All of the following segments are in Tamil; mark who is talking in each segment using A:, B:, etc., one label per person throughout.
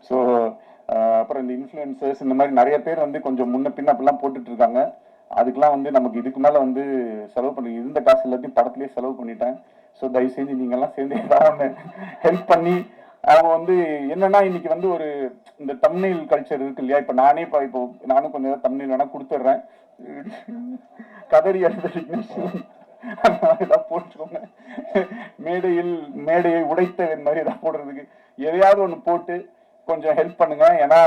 A: ஸோ அப்புறம் இந்த இன்ஃப்ளூயன்சர்ஸ் இந்த மாதிரி நிறைய பேர் வந்து கொஞ்சம் முன்ன பின்ன அப்படிலாம் போட்டுட்டு இருக்காங்க. அதுக்கெல்லாம் வந்து நமக்கு இதுக்கு மேலே வந்து செலவு பண்ணி இருந்த காசு எல்லாத்தையும் படத்துலேயே செலவு பண்ணிட்டேன். ஸோ தயவு செஞ்சு நீங்கள்லாம் சேர்ந்து ஏதாவது ஒன்று ஹெல்ப் பண்ணி அவங்க வந்து என்னன்னா இன்னைக்கு வந்து ஒரு இந்த தம்ப்நெயில் கல்ச்சர் இருக்கு இல்லையா? இப்போ நானும் கொஞ்சம் ஏதாவது தம்ப்நெயில் வேணா கொடுத்துட்றேன். கதறி அந்த மாதிரி ஏதாவது போட்டுக்கோங்க. மேடையை உடைத்த மாதிரி ஏதாவது போடுறதுக்கு எதையாவது ஒன்று போட்டு கொஞ்சம் ஹெல்ப் பண்ணுங்க. ஏன்னா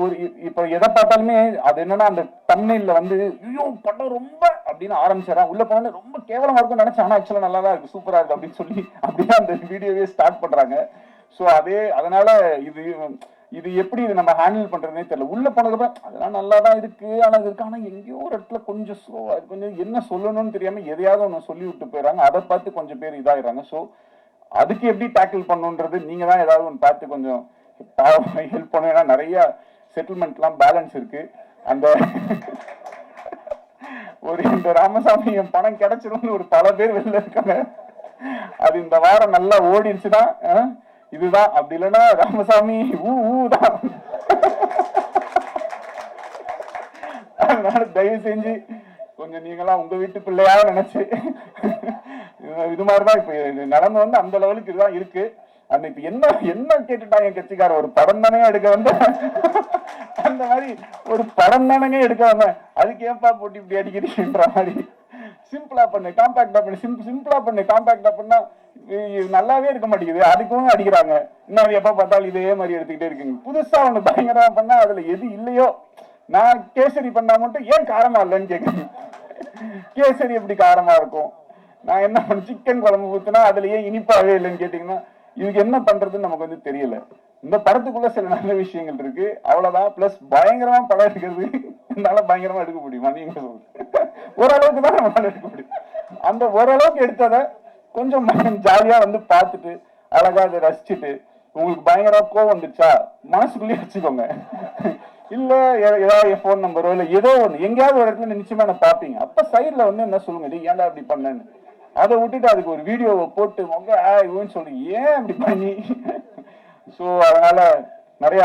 A: ஒரு இப்ப எதை பார்த்தாலுமே அது என்னன்னா அந்த தம்ப்நெயில்ல வந்து ஐயோ படம் ரொம்ப அப்படின்னு ஆரம்பிச்சாரா, உள்ள போன ரொம்ப கேவலமா இருக்கும் நினைச்சேன், ஆனா ஆக்சுவலா நல்லா தான் இருக்கு, சூப்பரா இருக்கு அப்படின்னு சொல்லி அப்படியே அந்த வீடியோவே ஸ்டார்ட் பண்றாங்க. ஸோ அதனால இது எப்படி இது நம்ம ஹேண்டில் பண்றதுனே தெரியல. உள்ள போனதுக்கப்புறம் அதெல்லாம் நல்லா தான் இருக்கு, ஆனா இருக்கு, ஆனா எங்கேயோ ஒரு இடத்துல கொஞ்சம் ஸ்லோவா இருக்கு, கொஞ்சம் என்ன சொல்லணும்னு தெரியாம எதையாவது ஒன்று சொல்லி விட்டு போயிடறாங்க. அதை பார்த்து கொஞ்சம் பேர் இதாயிடுறாங்க. ஸோ அதுக்கு எப்படி டேக்கிள் பண்ணுன்றது நீங்க தான் ஏதாவது ஒன்று பார்த்து கொஞ்சம் ஹெல்ப் பண்ண. ஏன்னா நிறைய செட்டில்மெண்ட்லாம் பேலன்ஸ் இருக்கு. அந்த ஒரு இந்த ராமசாமி என் பணம் கிடைச்சிரும்னு ஒரு பல பேர் வெளில இருக்காங்க. அது இந்த வாரம் நல்லா ஓடிடுச்சுன்னா இதுதான், அப்படி இல்லைன்னா ராமசாமி ஊதான். அதனால தயவு செஞ்சு கொஞ்சம் நீங்களாம் உங்க வீட்டு பிள்ளையா நினைச்சு இது மாதிரிதான் இப்ப நடந்து வந்து அந்த லெவலுக்கு இதுதான் இருக்கு. அந்த இப்ப என்ன கேட்டுட்டாங்க என் கட்சிக்கார, ஒரு படம் தானே எடுக்க வந்த, அந்த மாதிரி ஒரு படம் தானே எடுக்க வந்த, அதுக்கு ஏன்பா போட்டு இப்படி அடிக்கிறீங்கன்ற மாதிரி. சிம்பிளா பண்ணு, காம்பாக்டா பண்ணு, சிம்பிளா பண்ணு, காம்பாக்டா பண்ணா நல்லாவே இருக்க மாட்டேங்குது, அதுக்கும் அடிக்கிறாங்க. இன்னும் எப்ப பார்த்தாலும் இதே மாதிரி எடுத்துக்கிட்டே இருக்குங்க. புதுசா ஒண்ணு பயங்கரமா பண்ணா அதுல எது இல்லையோ, நான் கேசரி பண்ணா மட்டும் ஏன் காரமா இல்லைன்னு கேட்குறேன். கேசரி எப்படி காரமா இருக்கும்? நான் என்ன பண்ண சிக்கன் குழம்பு ஊத்துனா அதுல ஏன் இனிப்பாவே இல்லைன்னு கேட்டீங்கன்னா இதுக்கு என்ன பண்றதுன்னு நமக்கு வந்து தெரியல. இந்த படத்துக்குள்ள சில நல்ல விஷயங்கள் இருக்கு, அவ்வளவுதான். பிளஸ் பயங்கரமா படம் எடுக்கிறது என்னால பயங்கரமா எடுக்க முடியுமா நீங்க சொல்லுங்க? ஓரளவுக்கு தான் நம்மளால எடுக்க முடியும். அந்த ஓரளவுக்கு எடுத்ததை கொஞ்சம் ஜாலியா வந்து பார்த்துட்டு அழகா அதை ரசிச்சுட்டு, உங்களுக்கு பயங்கரமா கோவம் வந்துச்சா மனசுக்குள்ளேயே வச்சுக்கோங்க. இல்ல ஏதாவது என் போன் நம்பரோ இல்ல ஏதோ ஒண்ணு எங்கேயாவது ஒரு இடத்துல நிச்சயமா என்ன பாப்பீங்க, அப்ப சைட்ல வந்து என்ன சொல்லுங்க, ஏன்டா அப்படி பண்ணேன்னு. அதை விட்டுட்டு அதுக்கு ஒரு வீடியோவை போட்டு இவன்னு சொல்லி ஏன் அப்படி பண்ணி. ஸோ அதனால நிறைய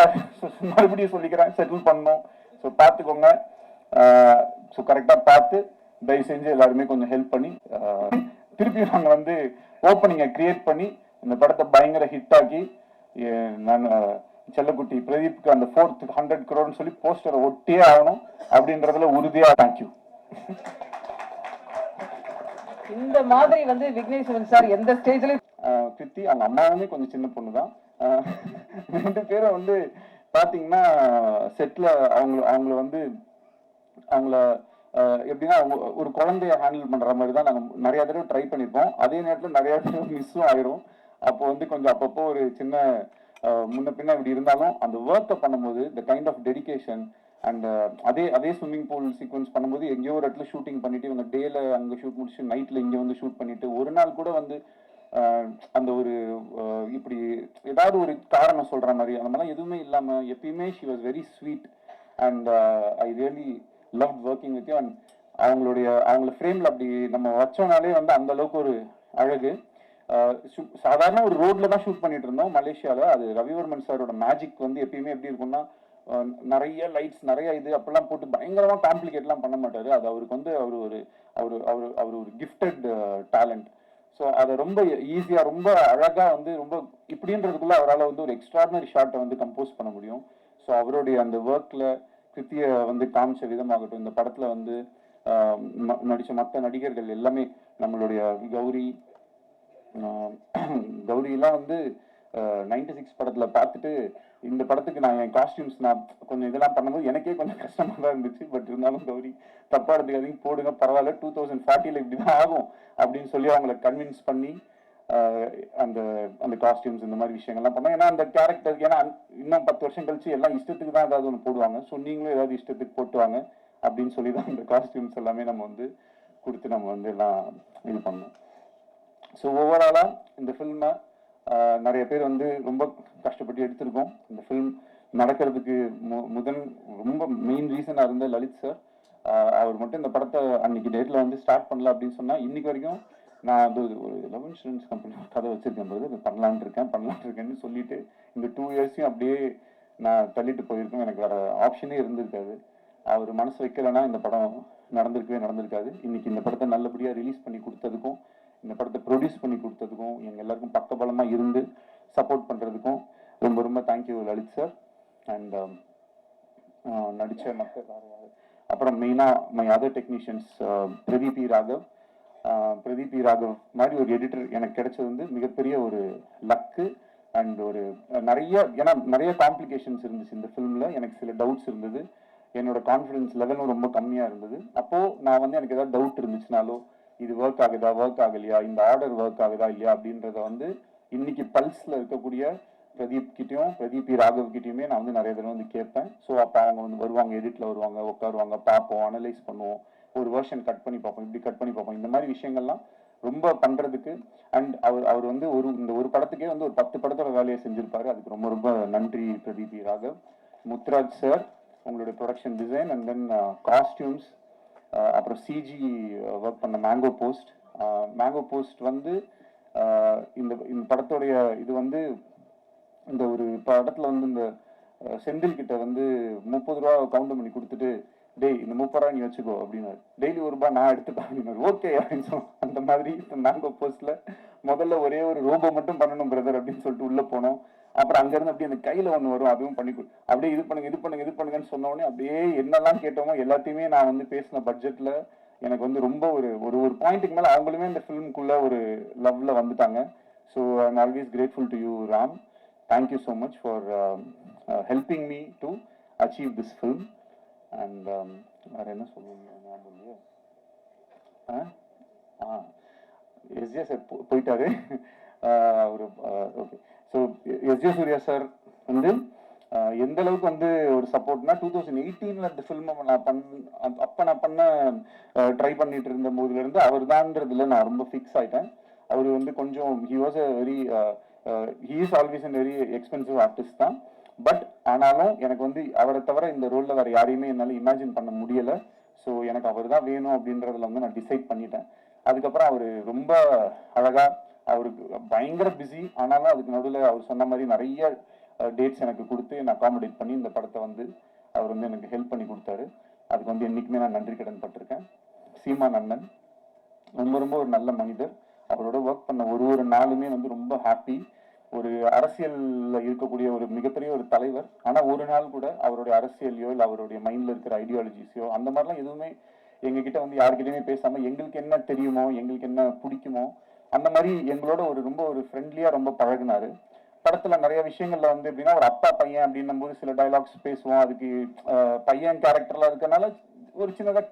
A: மறுபடியும் சொல்லிக்கிறேன், செட்டில் பண்ணணும். ஸோ பார்த்துக்கோங்க. ஸோ கரெக்டா பார்த்து தயவு செஞ்சு எல்லாருமே கொஞ்சம் ஹெல்ப் பண்ணி திருப்பி நாங்க வந்து ஓப்பனிங்கை கிரியேட் பண்ணி இந்த படத்தை பயங்கர ஹிட் ஆக்கி நான் செல்லக்குட்டி பிரதீப்க்கு அந்த 4th 100 crore சொல்லி போஸ்டரை ஒட்டியே ஆகணும் அப்படின்றதுல உறுதியா. தேங்க்யூ.
B: இந்த மாதிரி வந்து விக்னேஸ்வரன் சார் எந்த ஸ்டேஜ்ல
A: கிருத்தி அவங்க அம்மாவுமே கொஞ்சம் சின்ன பொண்ணுதான். 2 பேரும் வந்து பாத்தீங்கன்னா செட்ல அவங்கள வந்து அவங்கள எப்படின்னா ஒரு குழந்தைய ஹேண்டில் பண்ற மாதிரி தான் நாங்க நிறைய தடவை ட்ரை பண்ணிருப்போம். அதே நேரத்தில் நிறைய தடவை மிஸ்ஸும் ஆயிரும். அப்போ வந்து கொஞ்சம் அப்பப்போ ஒரு சின்ன முன்ன பின்ன இப்படி இருந்தாலும் அந்த ஒர்க்கை பண்ணும்போது the kind of dedication and அதே ஸ்விம்மிங் பூல் சீக்வன்ஸ் பண்ணும்போது எங்கேயோ ஒரு இடத்துல ஷூட்டிங் பண்ணிட்டு இவங்க டேல அங்கே ஷூட் முடிச்சு நைட்ல இங்கே வந்து ஷூட் பண்ணிட்டு ஒரு நாள் கூட வந்து அந்த ஒரு இப்படி ஏதாவது ஒரு காரணம் சொல்ற மாதிரி அந்த மாதிரிலாம் எதுவுமே இல்லாம எப்பயுமே she was very sweet and I really love working with you. And அவங்கள ஃப்ரேம்ல அப்படி நம்ம வச்சோம்னாலே வந்து அந்த அளவுக்கு ஒரு அழகு. சாதாரண ஒரு ரோட்ல தான் ஷூட் பண்ணிட்டு இருந்தோம் மலேசியால. அது ரவிவர்மன் சாரோட மேஜிக் வந்து எப்பயுமே எப்படி இருக்கும்னா நிறைய லைட்ஸ் நிறைய இது அப்பெல்லாம் போட்டு பயங்கரமா காம்ப்ளிகேட்லாம் பண்ண மாட்டாரு. அது அவருக்கு வந்து அவர் ஒரு கிஃப்டட் டேலண்ட். ஸோ அதை ரொம்ப ஈஸியா ரொம்ப அழகா வந்து ரொம்ப இப்படின்றதுக்குள்ள அவரால் வந்து ஒரு எக்ஸ்ட்ராடினரி ஷாட்டை வந்து கம்போஸ் பண்ண முடியும். ஸோ அவருடைய அந்த ஒர்க்ல கிருத்தியை வந்து காமிச்ச விதமாகட்டும், இந்த படத்துல வந்து நடிச்ச மற்ற நடிகர்கள் எல்லாமே, நம்மளுடைய கௌரியெல்லாம் வந்து 96 படத்துல பார்த்துட்டு இந்த படத்துக்கு நான் என் காஸ்டியூம்ஸ் நான் கொஞ்சம் இதெல்லாம் பண்ணும்போது எனக்கே கொஞ்சம் கஷ்டமா தான் இருந்துச்சு. பட் இருந்தாலும் கௌரி தப்பா எடுத்துக்காதீங்க, போடுங்க பரவாயில்ல, 2040 இப்படிதான் ஆகும் அப்படின்னு சொல்லி அவங்களை கன்வின்ஸ் பண்ணி அந்த அந்த காஸ்டியூம்ஸ் இந்த மாதிரி விஷயங்கள்லாம் பண்ணோம். ஏன்னா அந்த கேரக்டர் ஏன்னா இன்னும் 10 வருஷம் கழிச்சு எல்லாம் இஷ்டத்துக்கு தான் ஏதாவது ஒன்று போடுவாங்க. ஸோ நீங்களும் ஏதாவது இஷ்டத்துக்கு போட்டுவாங்க அப்படின்னு சொல்லி தான் அந்த காஸ்டியூம்ஸ் எல்லாமே நம்ம வந்து கொடுத்து நம்ம வந்து எல்லாம் இது பண்ணோம். ஸோ ஓவராலா இந்த ஃபில்மை நிறைய பேர் வந்து ரொம்ப கஷ்டப்பட்டு எடுத்திருக்கோம். இந்த ஃபில்ம் நடக்கிறதுக்கு ரொம்ப மெயின் ரீசனாக இருந்த லலித் சார். அவர் மட்டும் இந்த படத்தை அன்னைக்கு டேட்ல வந்து ஸ்டார்ட் பண்ணல அப்படின்னு சொன்னா இன்னைக்கு வரைக்கும் நான் அது ஒரு லவ் இன்சூரன்ஸ் கம்பெனி கதை வச்சிருக்கேன் போது அது பண்ணலான்ட்டு இருக்கேன்னு சொல்லிட்டு இந்த 2 இயர்ஸையும் அப்படியே நான் தள்ளிட்டு போயிருக்கேன். எனக்கு வேற ஆப்ஷனே இருந்திருக்காது. அவர் மனசு வைக்கலைன்னா இந்த படம் நடந்திருக்காது. இன்னைக்கு இந்த படத்தை நல்லபடியாக ரிலீஸ் பண்ணி கொடுத்ததுக்கும், இந்த படத்தை ப்ரொடியூஸ் பண்ணி கொடுத்ததுக்கும், எங்கள் எல்லாருக்கும் பக்கபலமாக இருந்து சப்போர்ட் பண்ணுறதுக்கும் ரொம்ப ரொம்ப தேங்க்யூ லலித் சார். அண்ட் நடித்த மக்கள் அப்புறம் மெயினாக my other technicians Pradeep Raghav மாதிரி ஒரு எடிட்டர் எனக்கு கிடைச்சது வந்து மிகப்பெரிய ஒரு லக்கு. அண்ட் ஒரு நிறைய காம்ப்ளிகேஷன்ஸ் இருந்துச்சு இந்த ஃபிலிமில். எனக்கு சில டவுட்ஸ் இருந்தது, என்னோட கான்ஃபிடன்ஸ் லெவலும் ரொம்ப கம்மியாக இருந்தது. அப்போது நான் வந்து எனக்கு ஏதாவது டவுட் இருந்துச்சுனாலோ, இது ஒர்க் ஆகலையா, இந்த ஆர்டர் ஒர்க் ஆகுதா இல்லையா அப்படின்றத வந்து இன்னைக்கு பல்ஸில் இருக்கக்கூடிய பிரதீப் ராகவ் கிட்டயுமே நான் வந்து நிறைய தடவை வந்து கேட்பேன். ஸோ அப்போ அவங்க வந்து வருவாங்க, எடிட்டில் வருவாங்க, உட்காருவாங்க, பார்ப்போம், அனலைஸ் பண்ணுவோம், ஒரு வெர்ஷன் கட் பண்ணி பார்ப்போம், இப்படி கட் பண்ணி பார்ப்போம். இந்த மாதிரி விஷயங்கள்லாம் ரொம்ப பண்ணுறதுக்கு. அண்ட் அவர் வந்து இந்த ஒரு படத்துக்கே வந்து ஒரு 10 படத்தோட வேலையை செஞ்சிருப்பாரு. அதுக்கு ரொம்ப ரொம்ப நன்றி பிரதீப் ராகவ். முத்துராஜ் சார், உங்களுடைய production design and then costumes, அப்புறம் சிஜி ஒர்க் பண்ண மேங்கோ போஸ்ட் வந்து இந்த படத்தோடைய இது வந்து இந்த ஒரு படத்துல வந்து இந்த செந்தில் கிட்ட வந்து 30 ரூபா கவுண்ட் பண்ணி கொடுத்துட்டு, டேய் இந்த 30 ரூபா நீ வச்சுக்கோ அப்படின்னாரு. டெய்லி ₹1 நான் எடுத்துப்பேன் அப்படின்னாரு. ஓகே அப்படின்னு சொன்னோம். அந்த மாதிரி மேங்கோ போஸ்ட்ல முதல்ல ஒரே ஒரு ரோபோ மட்டும் பண்ணணும் பிரதர் அப்படின்னு சொல்லிட்டு உள்ள போனோம். அப்புறம் அங்கிருந்து அப்படியே அந்த கையில ஒன்று வரும், அதுவும் பண்ணி அப்படியே இது பண்ணுங்கன்னு சொன்ன உடனே அப்படியே என்னெல்லாம் கேட்டோமோ எல்லாத்தையுமே நான் வந்து பேசின பட்ஜெட்ல எனக்கு வந்து ரொம்ப ஒரு பாயிண்ட்டுக்கு மேல அவங்களுமே இந்த ஃபிலிம்குள்ள ஒரு லவ்ல வந்துட்டாங்க. So I am always grateful to you Ram. Thank you so much for helping me to achieve this film. And வேற என்ன சொல்லுங்க ஞாபகம் இல்லையா? எஸ்ஜே சார் போயிட்டாரு. ஒரு okay. So SJ Surya sir வந்து எந்த அளவுக்கு வந்து ஒரு சப்போர்ட்னா 2018 அந்த ஃபில்மை நான் பண்ண ட்ரை பண்ணிட்டு இருந்த போதுலேருந்து அவர் தான்றதுல நான் ரொம்ப ஃபிக்ஸ் ஆயிட்டேன். அவர் வந்து கொஞ்சம் he was a very he is always an very expensive artist தான். பட் ஆனாலும் எனக்கு வந்து அவரை தவிர இந்த ரோலில் வேறு யாரையுமே என்னால் இமேஜின் பண்ண முடியலை. ஸோ எனக்கு அவர் தான் வேணும் அப்படின்றதுல வந்து நான் டிசைட் பண்ணிட்டேன். அதுக்கப்புறம் அவர் ரொம்ப அழகாக, அவருக்கு பயங்கர பிஸி, ஆனாலும் அதுக்கு நடுவில் அவர் சொன்ன மாதிரி நிறைய டேட்ஸ் எனக்கு கொடுத்து நான் அகாமடேட் பண்ணி இந்த படத்தை வந்து அவர் வந்து எனக்கு ஹெல்ப் பண்ணி கொடுத்தாரு. அதுக்கு வந்து என்றைக்குமே நான் நன்றி கடன் பட்டிருக்கேன். சீமான் அண்ணன் ரொம்ப ஒரு நல்ல மனிதர். அவரோட ஒர்க் பண்ண ஒரு நாளுமே வந்து ரொம்ப ஹாப்பி. ஒரு அரசியல்ல இருக்கக்கூடிய ஒரு மிகப்பெரிய ஒரு தலைவர், ஆனால் ஒரு நாள் கூட அவருடைய அரசியலையோ இல்லை அவருடைய மைண்ட்ல இருக்கிற ஐடியாலஜிஸையோ அந்த மாதிரிலாம் எதுவுமே எங்ககிட்ட வந்து யாருக்கிட்டையுமே பேசாம எங்களுக்கு என்ன தெரியுமோ, எங்களுக்கு என்ன பிடிக்குமோ அந்த மாதிரி எங்களோட ரொம்ப ஒரு ஃப்ரெண்ட்லியா ரொம்ப பழகினாரு. படத்துல நிறைய விஷயங்கள்ல வந்து எப்படின்னா ஒரு அப்பா பையன் அப்படின்னும் போது சில டைலாக்ஸ் பேசுவோம். அதுக்கு பையன் கேரக்டர்ல இருக்கனால ஒரு சின்னதாக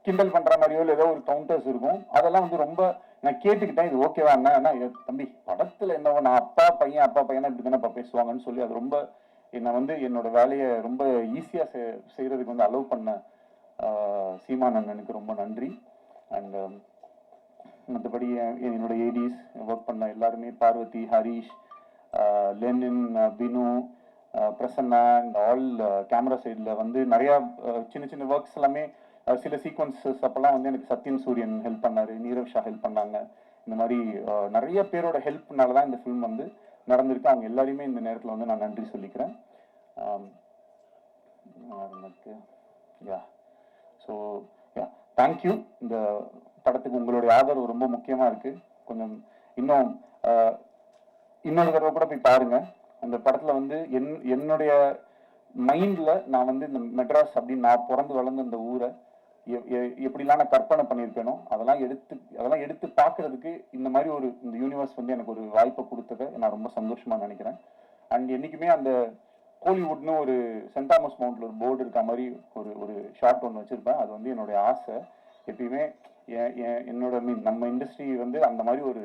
A: கிண்டல் பண்ற மாதிரியோ இல்லை ஏதோ ஒரு கவுண்டர்ஸ் இருக்கும். அதெல்லாம் வந்து ரொம்ப நான் கேட்டுக்கிட்டேன், இது ஓகேவா என்ன தம்பி படத்துல என்னவோ நான் அப்பா பையனா இப்படி தானே பேசுவாங்கன்னு சொல்லி அது ரொம்ப என்னை வந்து என்னோட வேலையை ரொம்ப ஈஸியா செய்யறதுக்கு வந்து அலோவ் பண்ண சீமான் அண்ணனுக்கு ரொம்ப நன்றி. அண்ட் மற்றபடி என்னோட ஏடிஸ் ஒர்க் பண்ண எல்லாருமே, Parvathy, Harish, Lenin, Binu, Prasanna and all camera சைடில் வந்து நிறையா சின்ன ஒர்க்ஸ் எல்லாமே சில சீக்வன்சஸ் அப்போல்லாம் வந்து எனக்கு சத்யன் சூரியன் ஹெல்ப் பண்ணாரு, நீரவ் ஷா ஹெல்ப் பண்ணாங்க. இந்த மாதிரி நிறைய பேரோட ஹெல்ப்னால தான் இந்த ஃபிலிம் வந்து நடந்திருக்கு. அவங்க எல்லாரையுமே இந்த நேரத்தில் வந்து நான் நன்றி சொல்லிக்கிறேன். So thank you. இந்த படத்துக்கு உங்களுடைய ஆதரவு ரொம்ப முக்கியமாக இருக்குது. கொஞ்சம் இன்னொரு தடவை கூட போய் பாருங்க. அந்த படத்தில் வந்து என்னுடைய மைண்டில் நான் வந்து இந்த மெட்ராஸ் அப்படின்னு நான் பிறந்து வளர்ந்த இந்த ஊரை எப்படிலாம் நான் கற்பனை பண்ணியிருக்கேனோ அதெல்லாம் எடுத்து பார்க்கறதுக்கு இந்த மாதிரி இந்த யூனிவர்ஸ் வந்து எனக்கு ஒரு வாய்ப்பை கொடுத்ததை நான் ரொம்ப சந்தோஷமா நினைக்கிறேன். அண்ட் என்னைக்குமே அந்த கோலிவுட்னு ஒரு சென்ட் தாமஸ் மவுண்ட்ல ஒரு போர்டு இருக்க மாதிரி ஒரு ஷார்ட் ஒன்று வச்சிருப்பேன். அது வந்து என்னுடைய ஆசை. எப்பயுமே என்னோட நம்ம இண்டஸ்ட்ரி வந்து அந்த மாதிரி ஒரு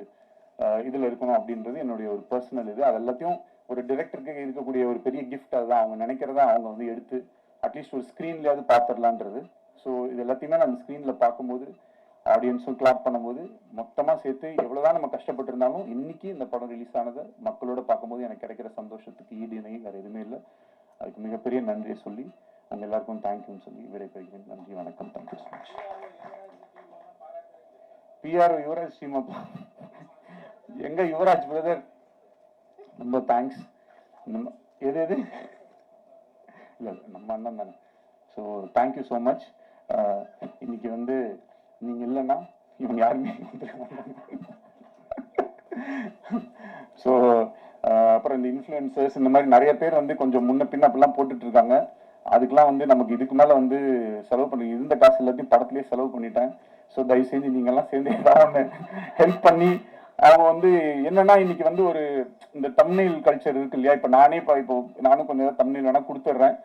A: இதில் இருக்கணும் அப்படின்றது என்னுடைய ஒரு பர்சனல் இது. அது எல்லாத்தையும் ஒரு டிரெக்டருக்கு இருக்கக்கூடிய ஒரு பெரிய கிஃப்ட். அதுதான் அவங்க நினைக்கிறதா அவங்க வந்து எடுத்து அட்லீஸ்ட் ஒரு ஸ்க்ரீன்லேயாவது பார்த்துடலான்றது. ஸோ இது எல்லாத்தையுமே நான் அந்த ஸ்க்ரீனில் பார்க்கும்போது ஆடியன்ஸும் கிளாப் பண்ணும்போது மொத்தமாக சேர்த்து எவ்வளோதான் நம்ம கஷ்டப்பட்டு இருந்தாலும் இன்னைக்கு இந்த படம் ரிலீஸ் ஆனதை மக்களோட பார்க்கும்போது எனக்கு கிடைக்கிற சந்தோஷத்துக்கு ஈடு இணை வேறு எதுவுமே இல்லை. அதுக்கு மிகப்பெரிய நன்றியை சொல்லி அவங்க எல்லாருக்கும் தேங்க்யூன்னு சொல்லி விடைபெறுகிறேன். நன்றி, வணக்கம். Thank you so much. PR Yuvraj Srimappa, எங்க யுவராஜ் பிரதர், ரொம்ப தேங்க்ஸ். எது எது இல்லை நம்ம அண்ணன் தானே. So thank you so much. இன்னைக்கு வந்து நீங்க இல்லைன்னா இவங்க யாருமே ஸோ அப்புறம் இந்த இன்ஃப்ளூயன்சர்ஸ் இந்த மாதிரி நிறைய பேர் வந்து கொஞ்சம் முன்ன பின்ன அப்படிலாம் போட்டுட்டு இருக்காங்க. அதுக்கெல்லாம் வந்து நமக்கு இதுக்கு மேலே வந்து செலவு பண்ணி இருந்த காசு எல்லாத்தையும் படத்துலேயே செலவு பண்ணிட்டேன். ஸோ தயவு செஞ்சு நீங்கள்லாம் சேர்ந்து ஏதாவது ஒன்று ஹெல்ப் பண்ணி அவங்க வந்து என்னன்னா இன்னைக்கு வந்து ஒரு இந்த தம்ப்நெயில் கல்ச்சர் இருக்கு இல்லையா. இப்போ நானும் கொஞ்சம் தம்ப்நெயில் வேணா கொடுத்துட்றேன்.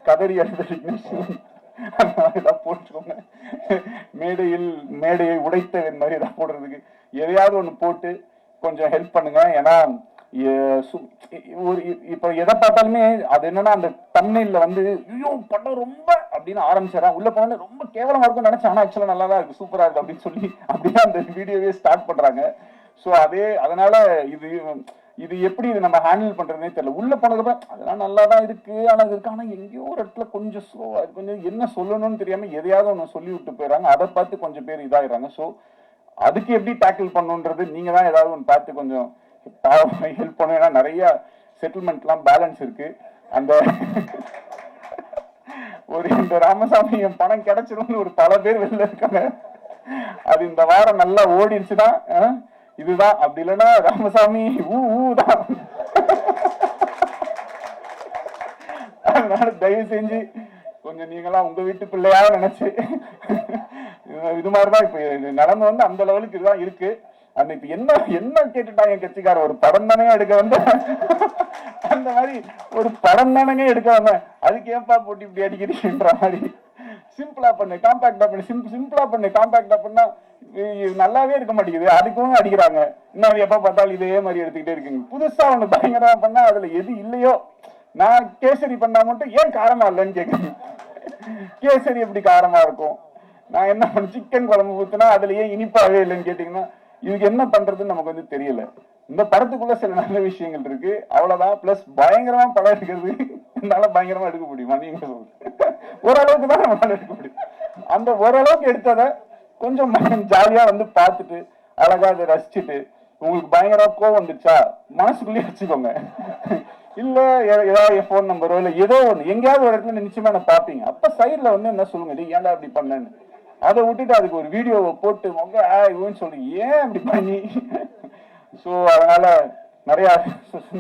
A: கதறி அழுத ஏதாவது போட்டுக்கோங்க. மேடையை உடைத்தவன் மாதிரி ஏதாவது போடுறதுக்கு எதையாவது ஒன்று போட்டு கொஞ்சம் ஹெல்ப் பண்ணுங்க. ஏன்னா ஒரு இப்ப எதை பார்த்தாலுமே அது என்னன்னா அந்த தம்ப்நெயில்ல வந்து ஐயோ படம் ரொம்ப அப்படின்னு ஆரம்பிச்சாரா, உள்ள போன ரொம்ப கேவலமா இருக்கும்னு நினைச்சேன். ஆனா ஆக்சுவலா நல்லா தான் இருக்கு, சூப்பரா இருக்கு அப்படின்னு சொல்லி அப்படிதான் அந்த வீடியோவே ஸ்டார்ட் பண்றாங்க. ஸோ அதனால இது எப்படி இது நம்ம ஹேண்டில் பண்றதுனே தெரியல. உள்ள போனதுக்கப்புறம் அதெல்லாம் நல்லா தான் இருக்கு, ஆனால் இருக்கு, ஆனா எங்கேயோ ஒரு இடத்துல கொஞ்சம் ஸ்லோவா இருக்கு, கொஞ்சம் என்ன சொல்லணும்னு தெரியாம எதையாவது ஒன்று சொல்லி விட்டு போயிடறாங்க. அதை பார்த்து கொஞ்சம் பேர் இதாயிடுறாங்க. ஸோ அதுக்கு எப்படி டேக்கிள் பண்ணுன்றது நீங்க தான் ஏதாவது ஒன்று பார்த்து கொஞ்சம் ஹெல்ப் பண்ணும். ஏன்னா நிறைய செட்டில்மெண்ட்லாம் பேலன்ஸ் இருக்கு. அந்த இந்த ராமசாமி என் பணம் கிடைச்சிரும்னு ஒரு பல பேர் வெளில இருக்காங்க. அது இந்த வாரம் நல்லா ஓடிடுச்சுன்னா இதுதான், அப்படி இல்லைன்னா ராமசாமி ஊதான். அதனால தயவு செஞ்சு கொஞ்சம் நீங்களாம் உங்க வீட்டு பிள்ளையா நினைச்சு இது மாதிரிதான் இப்ப நடந்து வந்து அந்த லெவலுக்கு இதுதான் இருக்கு. அந்த இப்ப என்ன கேட்டுட்டாங்க கட்சிக்கார, ஒரு படம் தானே எடுக்க வந்து அந்த மாதிரி ஒரு படம் தானே எடுக்க வந்த, அதுக்கு ஏன்பா போட்டு இப்படி அடிக்கிறீங்கன்ற மாதிரி சிம்பிளா பண்ணு, காம்பாக்டா பண்ணு, சிம்பிளா பண்ணு, காம்பாக்டா பண்ணா நல்லாவே இருக்க மாட்டேங்குது. அதுக்கும் அடிக்கிறாங்க. இன்னும் எப்ப பார்த்தாலும் இதே மாதிரி எடுத்துக்கிட்டே இருக்குங்க. புதுசா ஒண்ணு பயங்கரமா பண்ணா அதுல எது இல்லையோ, நான் கேசரி பண்ணா மட்டும் ஏன் காரமா இல்லைன்னு கேட்குறேன். கேசரி எப்படி காரமா இருக்கும்? நான் என்ன பண்ண சிக்கன் குழம்பு ஊத்துனா அதுல ஏன் இனிப்பாவே இல்லைன்னு கேட்டீங்கன்னா இதுக்கு என்ன பண்றதுன்னு நமக்கு வந்து தெரியல. இந்த படத்துக்குள்ள சில நல்ல விஷயங்கள் இருக்கு, அவ்வளவுதான். பிளஸ் பயங்கரமா படம் எடுக்கிறது என்னால பயங்கரமா எடுக்க முடியுமா நீங்க சொல்லுங்க. ஓரளவுக்கு தான் நம்மளால எடுக்க முடியும். அந்த ஓரளவுக்கு எடுத்ததை கொஞ்சம் ஜாலியா வந்து பார்த்துட்டு அழகா அதை ரசிச்சுட்டு உங்களுக்கு பயங்கரமா கோவம் வந்துச்சா மனசுக்குள்ளேயே வச்சுக்கோங்க. இல்ல ஏதாவது என் போன் நம்பரோ இல்ல ஏதோ ஒண்ணு எங்கேயாவது ஒரு இடத்துல நிச்சயமா என்ன பாப்பீங்க. அப்ப சைட்ல வந்து என்ன சொல்லுங்க, ஏன்டா அப்படி பண்ணேன்னு. அதை விட்டுட்டு அதுக்கு ஒரு வீடியோவை போட்டு இவன்னு சொல்லி ஏன் அப்படி பண்ணி. ஸோ அதனால நிறைய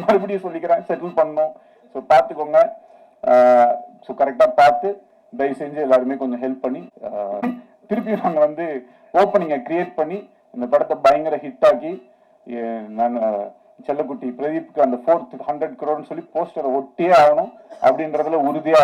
A: மறுபடியும் சொல்லிக்கிறேன், செட்டில் பண்ணணும். ஸோ பார்த்துக்கோங்க. ஸோ கரெக்டாக பார்த்து தயவு செஞ்சு எல்லாருமே கொஞ்சம் ஹெல்ப் பண்ணி திருப்பி நாங்கள் வந்து ஓப்பனிங்கை கிரியேட் பண்ணி இந்த படத்தை பயங்கர ஹிட் ஆக்கி நான் செல்லக்குட்டி பிரதீப்க்கு அந்த 400 crore சொல்லி போஸ்டரை ஒட்டியே ஆகணும் அப்படின்றதுல உறுதியா